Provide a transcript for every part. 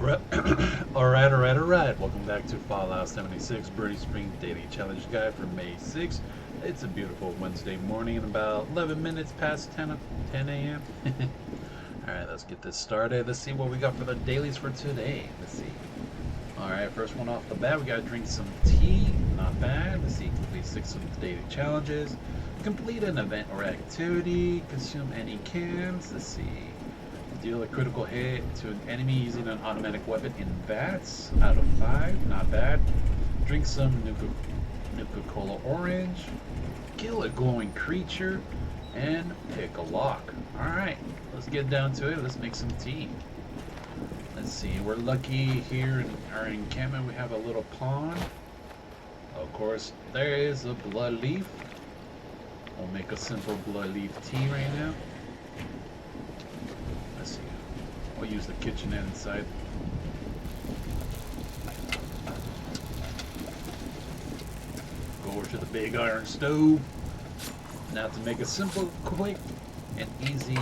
Alright, alright. Welcome back to Fallout 76 Birdie Spring Daily Challenge Guide for May 6th. It's a beautiful Wednesday morning, about 11 minutes past 10 a.m. Alright, let's get this started. Let's see what we got for the dailies for today. Let's see. Alright, first one off the bat, we gotta drink some tea. Not bad. Let's see, complete 6 of the daily challenges. Complete an event or activity. Consume any cans. Let's see. Deal a critical hit to an enemy using an automatic weapon in bats. Out of 5, not bad. Drink some Nuka-Cola orange. Kill a glowing creature. And pick a lock. Alright, let's get down to it. Let's make some tea. Let's see, we're lucky here in our encampment. We have a little pond. Of course, there is a blood leaf. We'll make a simple blood leaf tea right now. We'll use the kitchenette inside. Go over to the big iron stove. Now to make a simple, quick, and easy,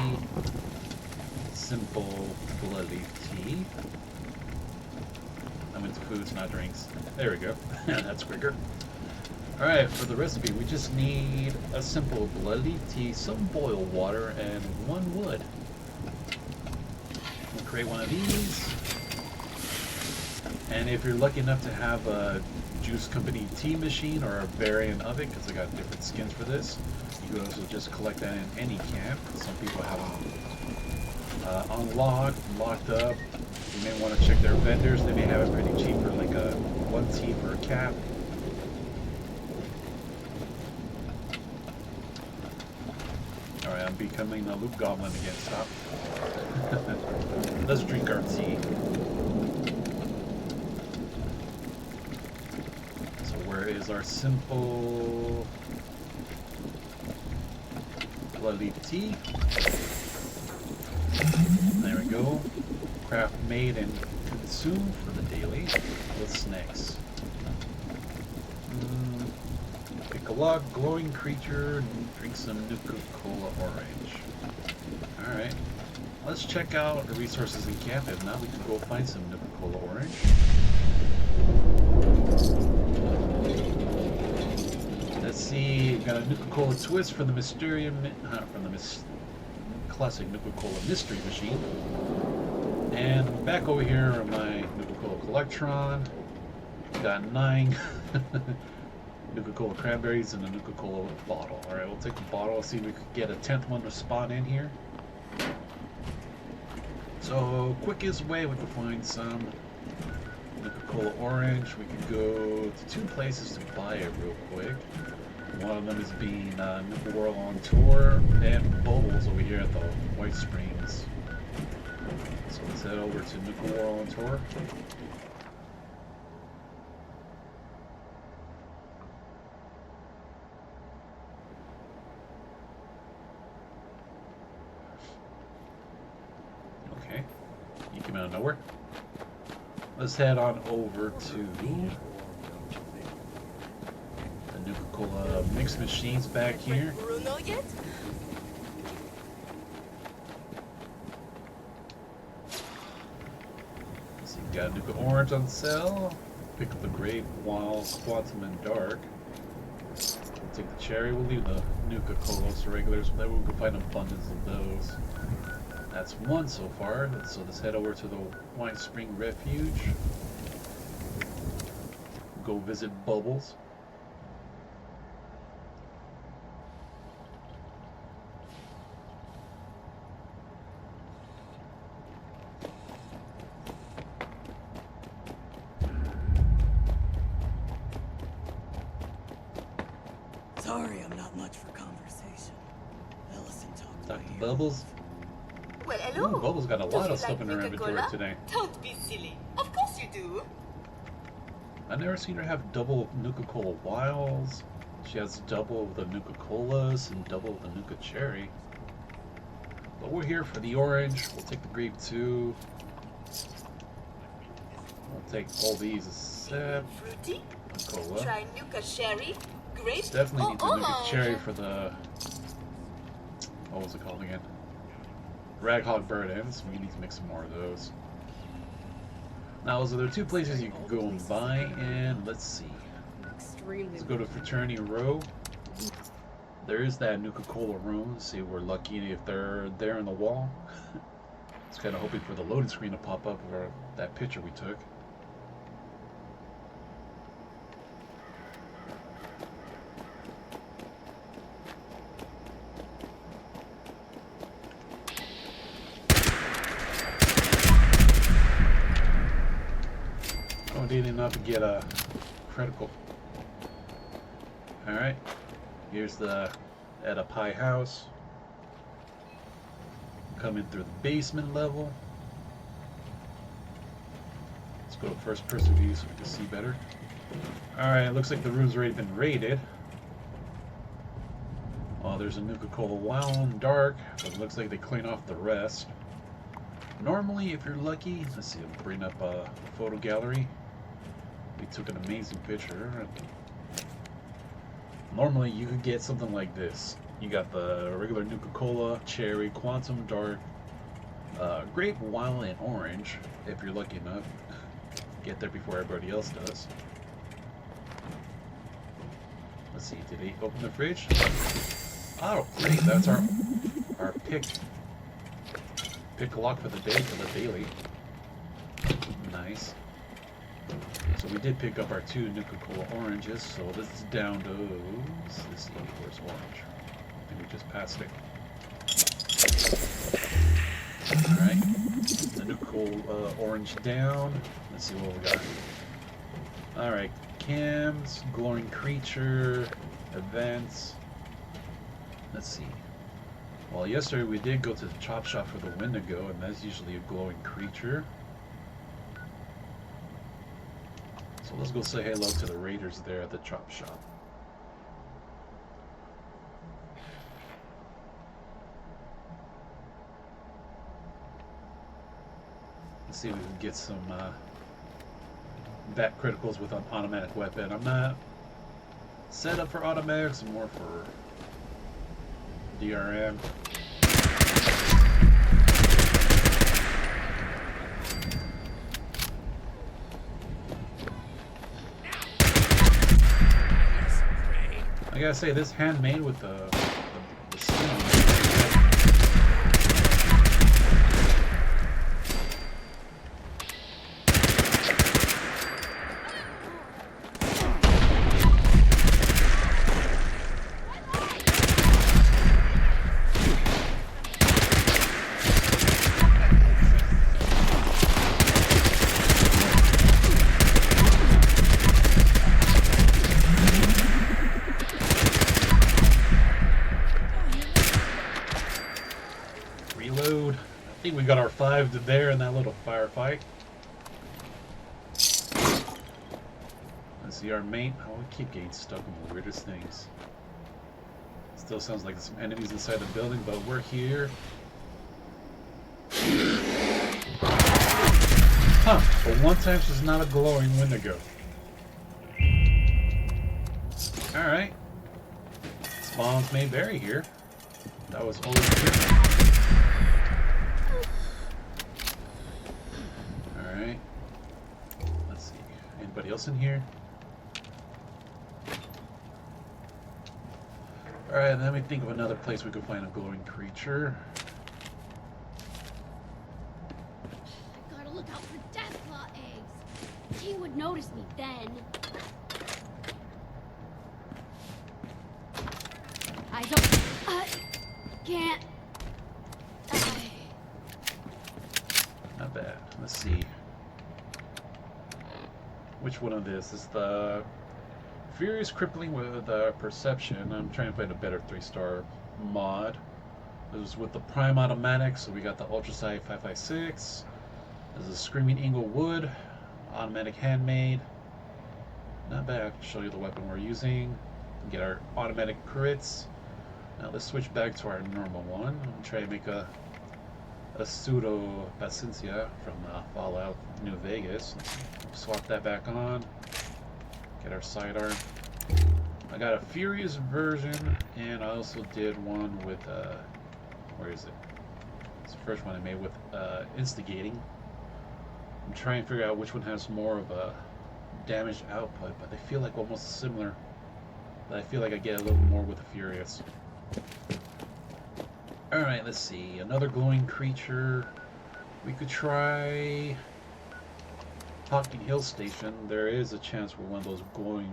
simple blood leaf tea. I went to foods, not drinks. There we go. That's quicker. Alright, for the recipe, we just need a simple blood leaf tea, some boiled water, and 1 wood. We'll create one of these, and if you're lucky enough to have a juice company tea machine or a variant of it, because I got different skins for this, you can also just collect that in any camp. Some people have them unlocked, locked up. You may want to check their vendors. They may have it pretty cheap for like a 1 tea for a cap. Alright, I'm becoming a loop goblin again. Stop. Let's drink our tea. So where is our simple blood leaf tea? There we go. Craft, made, and consume for the daily. What's next? Pick a lock, glowing creature, drink some Nuka-Cola orange. Alright. Let's check out the resources in camp. If not, we can go find some Nuka-Cola orange. Let's see. Got a Nuka-Cola twist from the classic Nuka-Cola mystery machine. And back over here are my Nuka-Cola Collectron. Got 9 Nuka-Cola cranberries and a Nuka-Cola bottle. Alright, we'll take the bottle. See if we could get a 10th one to spawn in here. So, quickest way we can find some Nuka-Cola orange. We can go to 2 places to buy it real quick. One of them is being Nuka World on Tour and Bubbles over here at the White Springs. So let's head over to Nuka World on Tour. Okay, you came out of nowhere. Let's head on over to the Nuka-Cola mix machines back here. So you got Nuka Orange on sale. Pick up the Great Wild, Quantum, and Dark. We'll take the Cherry. We'll leave the Nuka-Colas, the regulars, but we can find abundance of those. That's 1 so far. So let's head over to the White Spring Refuge. Go visit Bubbles. Sorry, I'm not much for conversation. Ellison talked Dr. Bubbles. Well, hello. Ooh, Bubbles got a lot of stuff in her inventory today. Don't be silly. Of course you do. I've never seen her have double Nuka-Cola Wilds. She has double of the Nuka-Colas and double of the Nuka Cherry. But we're here for the orange. We'll take the grape too. We'll take all these except Fruity. Cola. Try Nuka Cherry. Grape. Definitely need the Nuka orange. Cherry for the... What was it called again? Raghog bird ends. We need to make some more of those. Now, so there are two places you can go and buy, and let's see. Extremely. Let's go to Fraternity Row. There is that Nuka-Cola room. See if we're lucky if they're there in the wall. Just kind of hoping for the loading screen to pop up for that picture we took. Oh, didn't enough to get a critical. Alright, here's the at a pie house. Coming through the basement level. Let's go to first person view so we can see better. Alright, looks like the room's already been raided. Oh, there's a Nuka-Cola Wild and dark, but it looks like they clean off the rest. Normally, if you're lucky, let's see, I'll bring up a photo gallery. We took an amazing picture. Normally, you could get something like this. You got the regular Nuka-Cola, cherry, quantum dark, grape, wild, and orange. If you're lucky enough, get there before everybody else does. Let's see, did he open the fridge? Oh, great! That's our pick lock for the day for the daily. Nice. So we did pick up our 2 Nuka-Cola oranges, so let's down those. Let's see, where's orange? I think we just passed it. Alright, the Nuka-Cola orange down. Let's see what we got. Alright, Chems, glowing creature, events. Let's see. Well, yesterday we did go to the chop shop for the Wendigo, and that's usually a glowing creature. So let's go say hello to the raiders there at the chop shop. Let's see if we can get some bat criticals with an automatic weapon. I'm not set up for automatics, I'm more for DRM. I gotta say, this handmade with the skin on it. Reload. I think we got our 5 there in that little firefight. Let's see our mate. Oh, we keep getting stuck in the weirdest things. Still sounds like there's some enemies inside the building, but we're here. Huh, but one time she's not a glowing Wendigo. Alright. Spawns may vary here. That was always good. Alright. Let's see. Anybody else in here? Alright, let me think of another place we could find a glowing creature. Gotta look out for deathclaw eggs. He would notice me then. I don't. Can't. Not bad. Let's see. Which one of this is the Furious Crippling with Perception? I'm trying to find a better 3-star mod. This is with the Prime Automatic, so we got the Ultrasight 556. This is Screaming Inglewood, automatic handmade. Not bad. I can show you the weapon we're using. Get our automatic crits. Now let's switch back to our normal one. I'm try to make a pseudo Paciencia from Fallout New Vegas. Swap that back on. Get our sidearm. I got a Furious version, and I also did one with where is it? It's the first one I made with Instigating. I'm trying to figure out which one has more of a damage output, but they feel like almost similar. But I feel like I get a little more with the Furious. Alright, let's see. Another glowing creature. We could try Hocking Hill Station. There is a chance for one of those glowing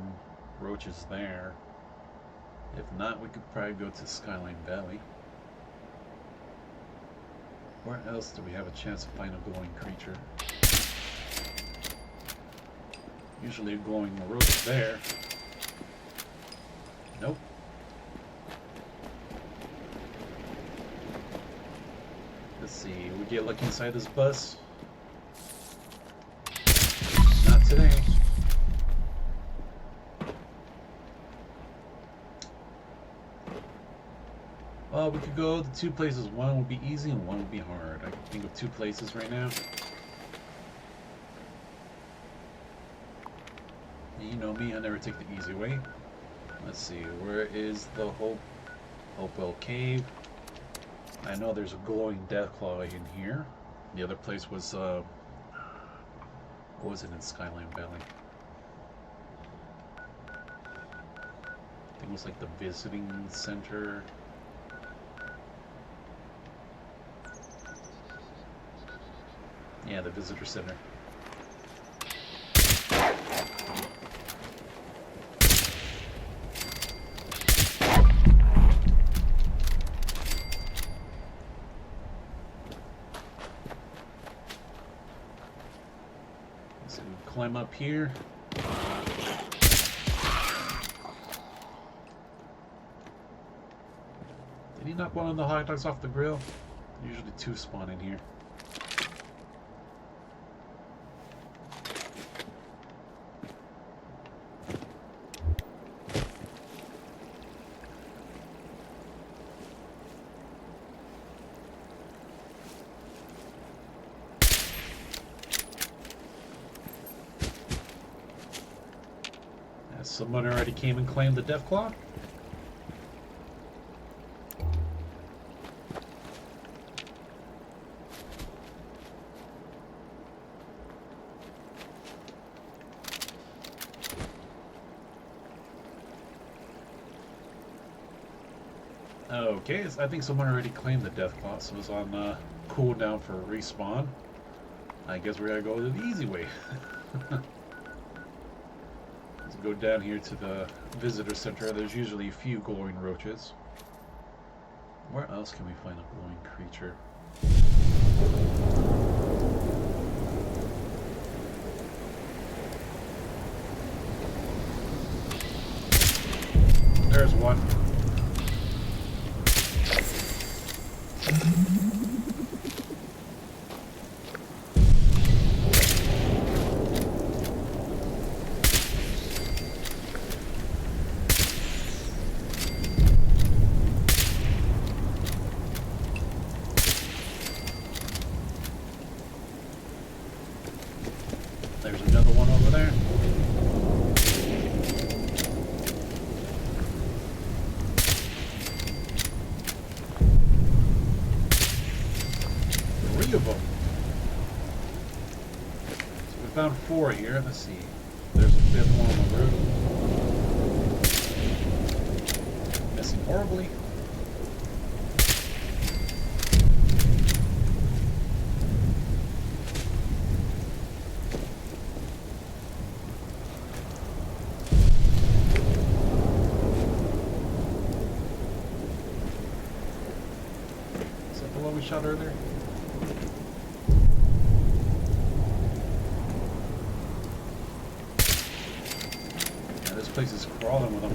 roaches there. If not, we could probably go to Skyline Valley. Where else do we have a chance to find a glowing creature? Usually a glowing roach there. Nope. Let's see, we get lucky inside this bus? Not today. Well, we could go to two places. One would be easy and one would be hard. I can think of two places right now. You know me, I never take the easy way. Let's see, where is the Hopewell Cave? I know there's a glowing Deathclaw in here. The other place was, what was it in Skyline Valley? I think it was like the visiting center. Yeah, the visitor center. So we climb up here. Did he knock one of the hot dogs off the grill? Usually two spawn in here. Someone already came and claimed the Deathclaw. Okay, I think someone already claimed the Deathclaw, so it's on cooldown for respawn. I guess we're gonna go the easy way. Go down here to the visitor center. There's usually a few glowing roaches. Where else can we find a glowing creature? There's one. There's another one over there. Three of them. So we found four here. Let's see. There's a fifth one on the roof. Missing horribly. We shot earlier. Yeah, this place is crawling with them.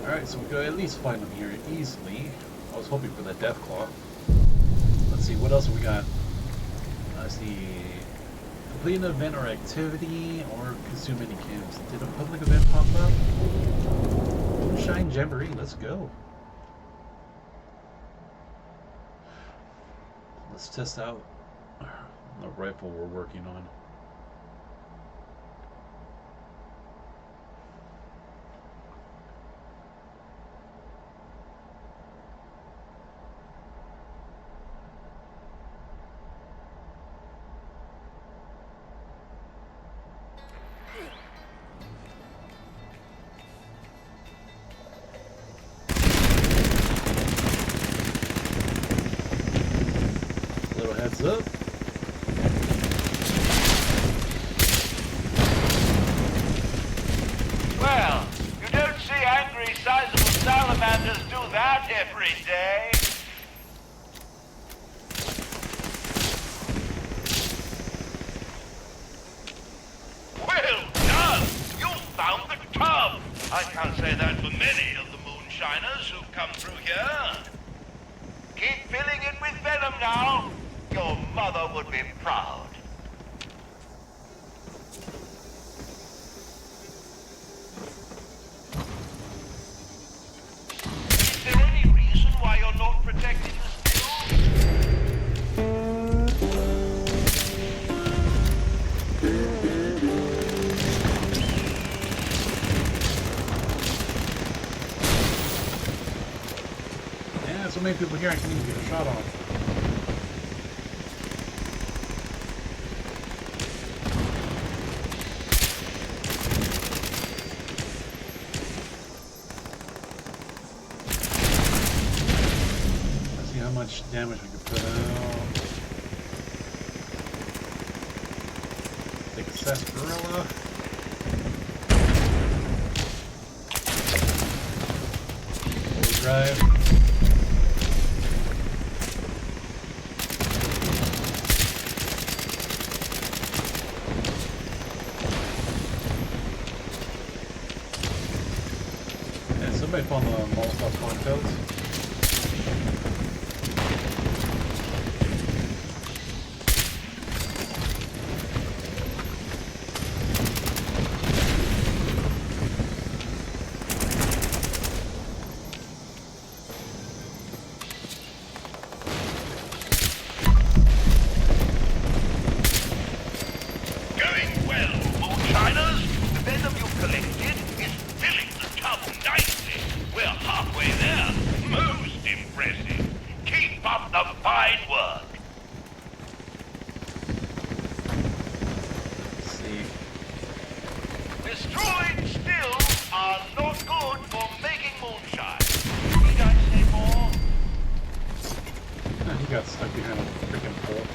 Alright, so we could at least find them here easily. I was hoping for the Deathclaw. Let's see, what else have we got? Let's see. Complete an event or activity or consume any cams. Did a public event pop up? Shine Jamboree, let's go. Let's test out the rifle we're working on. What's up? Well, you don't see angry, sizable salamanders do that every day. Well done! You found the tub! I can't say that for many of the moonshiners who've come through here. Keep filling it with venom now. Your mother would be proud. Is there any reason why you're not protecting the still? Yeah, so many people here I can't even get a shot on. Let's see how much damage we can put out. Take a sarsaparilla. Overdrive. Somebody found the Molotov cocktails. Going well, moonshiners. The venom you've collected is filling the tub nicely. We're halfway there. Most impressive. Keep up the fine work. Let's see. Destroyed stills are not good for making moonshine. Need I say more? He got stuck behind a freaking pole.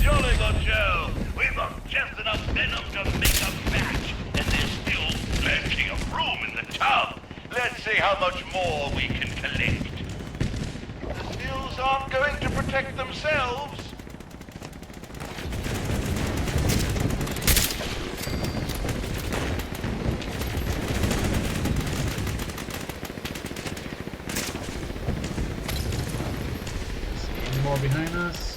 Jolly good Joe. We've got just enough venom to make a match, and there's still plenty of room in the tub. Let's see how much more we can collect. The stills aren't going to protect themselves. Any more behind us?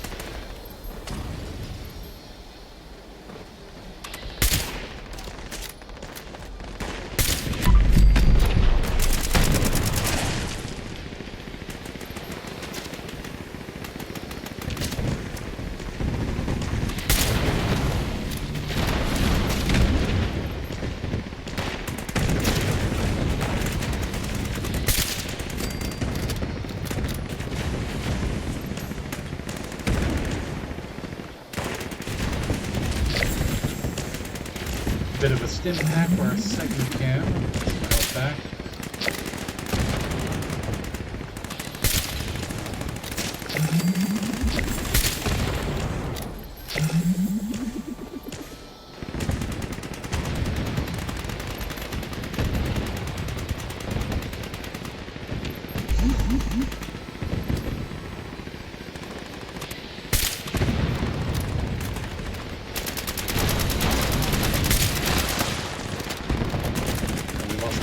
Bit of a stim pack for our second cam. Health back.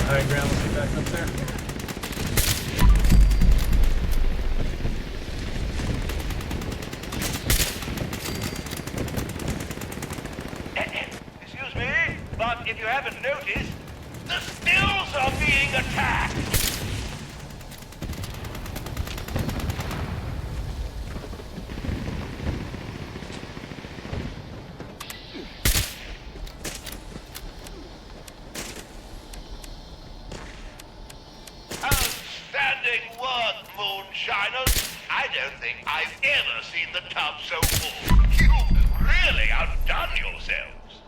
High ground, let's get back up there. Excuse me, but if you haven't noticed, the stills are being attacked. Outstanding work, Moonshine. moonshiners, I don't think I've ever seen the tub so full. You've really outdone yourselves.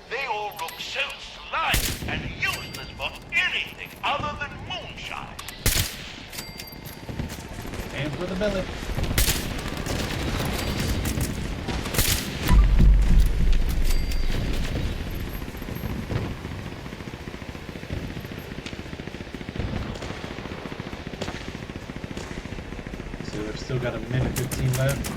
They all look so slight and useless for anything other than moonshine. And for the belly. So we've still got a minute 15 left.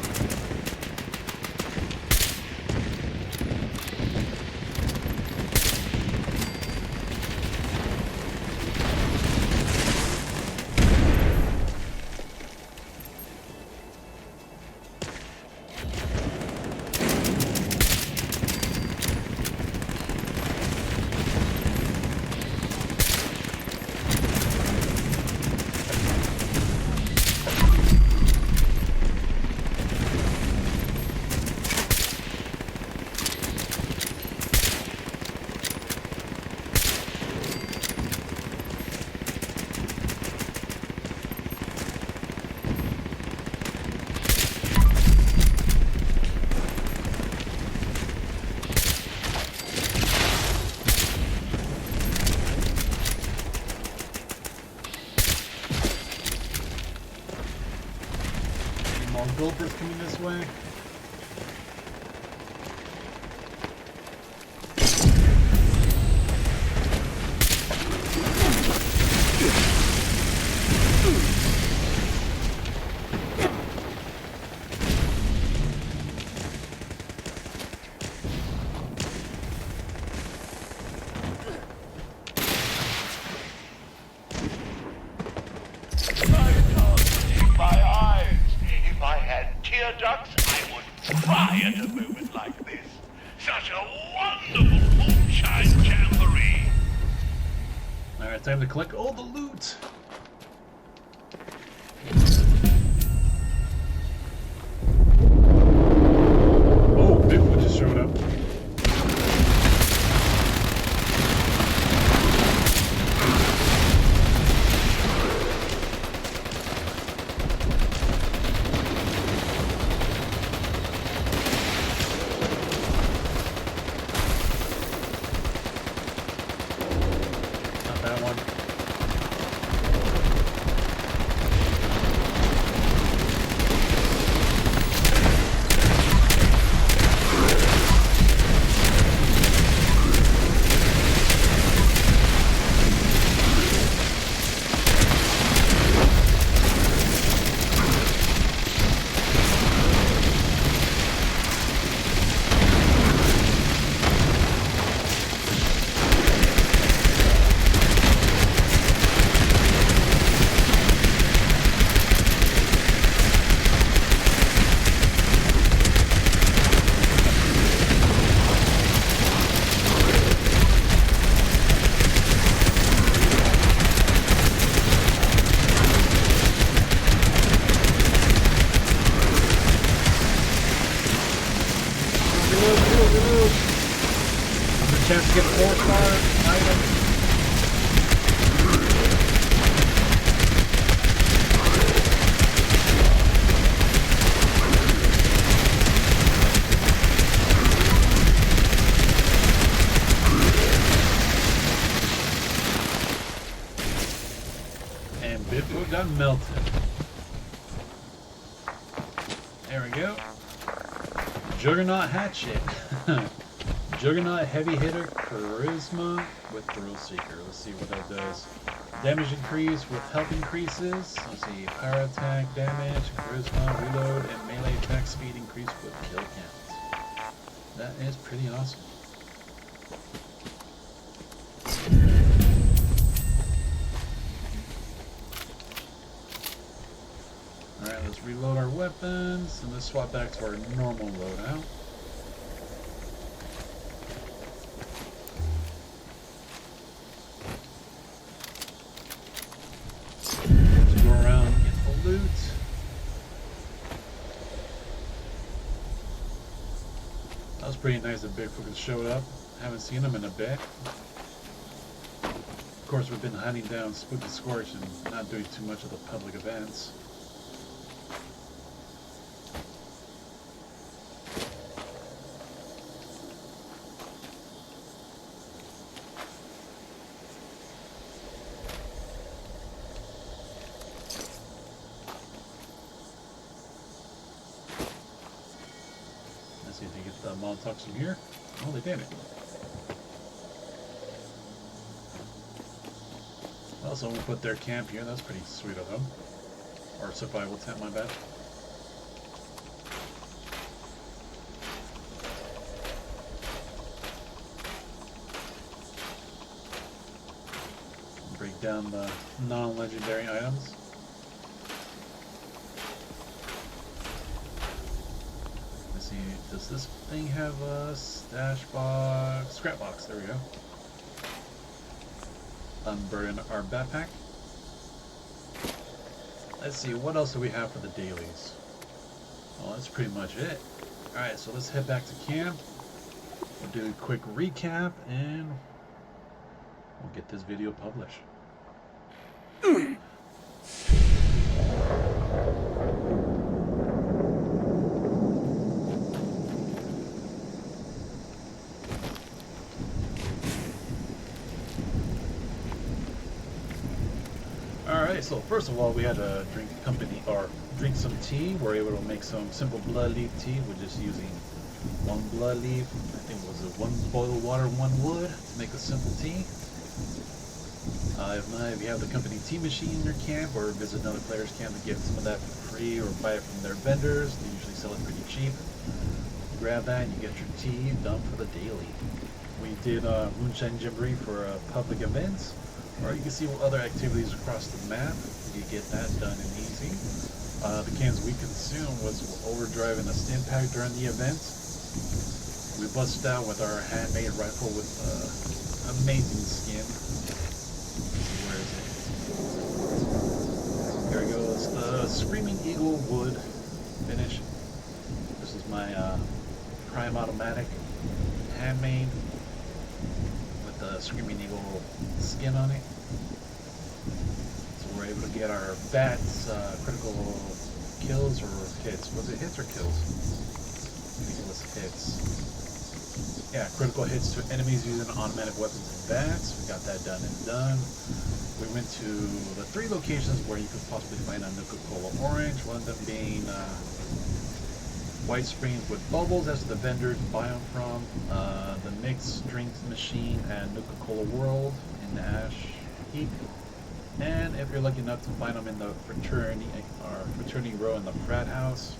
Gulpers coming this way. Time to collect all the loot. Oh, Bigfoot just showed up. That one. Chance to get 4-star item. And Bigfoot got melted. There we go. Juggernaut hatchet. Juggernaut heavy hitter charisma with thrill seeker. Let's see what that does. Damage increase with health increases. Let's see. Power attack damage, charisma, reload, and melee attack speed increase with kill counts. That is pretty awesome. Alright, let's reload our weapons and let's swap back to our normal loadout. Loot. That was pretty nice that Bigfoot showed up. Haven't seen him in a bit. course, we've been hunting down Spooky Scorch and not doing too much of the public events. Let's see if they get the Molotovs from here. Oh, they did it. Well, someone put their camp here. That's pretty sweet of them. Or survival tent, my bad. Break down the non-legendary items. Let's see, does this thing have a stash box? Scrap box, there we go. Unburden our backpack. Let's see, what else do we have for the dailies? Well, that's pretty much it. Alright, so let's head back to camp. We'll do a quick recap and we'll get this video published. Alright, so first of all, we had to drink some tea. We're able to make some simple blood leaf tea. We're just using one blood leaf. I think it was one boil of water, one wood to make a simple tea. If not, if you have the company tea machine in your camp or visit another player's camp to get some of that for free or buy it from their vendors, they usually sell it pretty cheap. Grab that and you get your tea done for the daily. We did moonshine jamboree for public events, or you can see other activities across the map. You get that done and easy. The cans we consumed was overdrive and a stim pack during the event. We busted out with our handmade rifle with amazing skin. Where is it? Here it goes. The Screaming Eagle wood finish. This is my prime automatic, handmade, with the Screaming Eagle skin on it. So we're able to get our bats critical kills or hits. Was it hits or kills? I think it was hits. Yeah, critical hits to enemies using automatic weapons and bats. We got that done and done. We went to the 3 locations where you could possibly find a Nuka-Cola Orange. One of them being White Springs with Bubbles. That's the vendors buy them from. The mixed drinks machine at Nuka-Cola World in the Ash Heap. And if you're lucky enough to find them in the fraternity row in the frat house,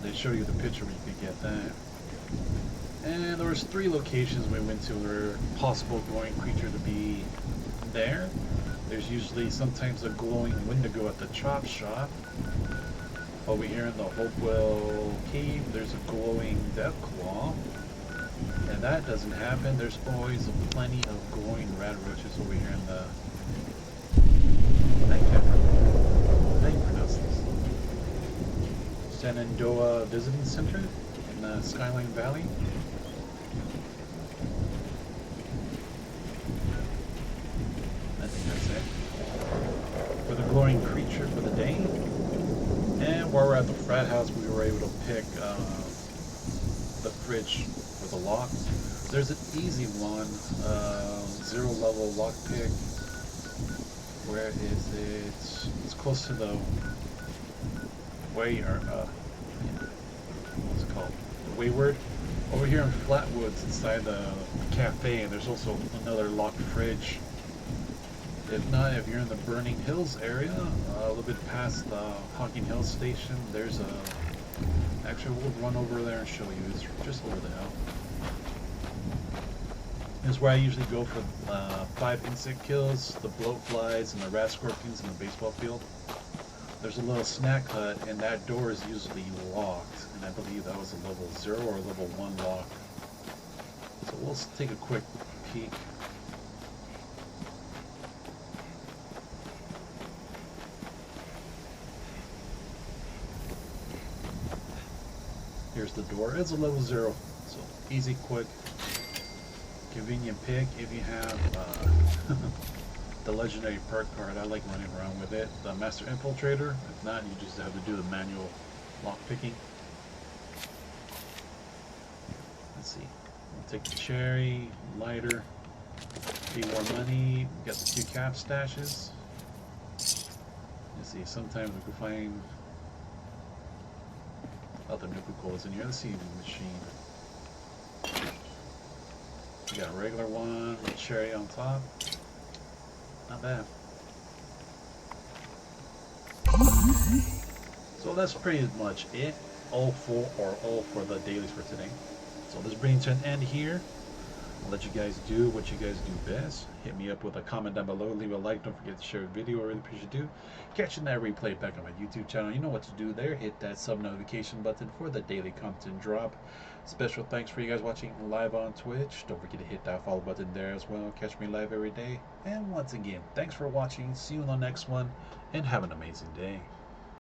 they show you the picture where you could get that. And there was 3 locations we went to where possible glowing creature to be there. There's usually sometimes a glowing Wendigo at the chop shop. Over here in the Hopewell Cave, there's a glowing Deathclaw. And that doesn't happen. There's always plenty of glowing rat roaches over here in the... How do you pronounce this? Shenandoah Visiting Center in the Skyline Valley. I think that's it. For the glowing creature for the day. And while we're at the frat house, we were able to pick the fridge with a lock. There's an easy one, 0 level lock pick. Where is it? It's close to the way, or what's it called? The Wayward. Over here in Flatwoods, inside the cafe, there's also another locked fridge. If not, if you're in the Burning Hills area, a little bit past the Hocking Hills station, there's a... Actually, we'll run over there and show you. It's just over the hill. This is where I usually go for 5 insect kills, the blowflies and the rat scorpions in the baseball field. There's a little snack hut, and that door is usually locked, and I believe that was a level 0 or level 1 lock. So we'll take a quick peek. Here's the door. It's a level 0, so easy, quick, convenient pick if you have the legendary perk card. I like running around with it. The Master Infiltrator. If not, you just have to do the manual lock picking. Let's see. We'll take the cherry, lighter, 3 more money. We got the 2 cap stashes. Let's see. Sometimes we can find other Nuka-Colas in here. Let's see the machine. We got a regular one with cherry on top. Not bad. So that's pretty much it. All for the dailies for today. So this brings to an end here. I'll let you guys do what you guys do best. Hit me up with a comment down below. Leave a like. Don't forget to share the video. I really appreciate you. Catching that replay back on my YouTube channel. You know what to do there. Hit that sub notification button for the daily content drop. Special thanks for you guys watching live on Twitch. Don't forget to hit that follow button there as well. Catch me live every day. And once again, thanks for watching. See you on the next one. And have an amazing day.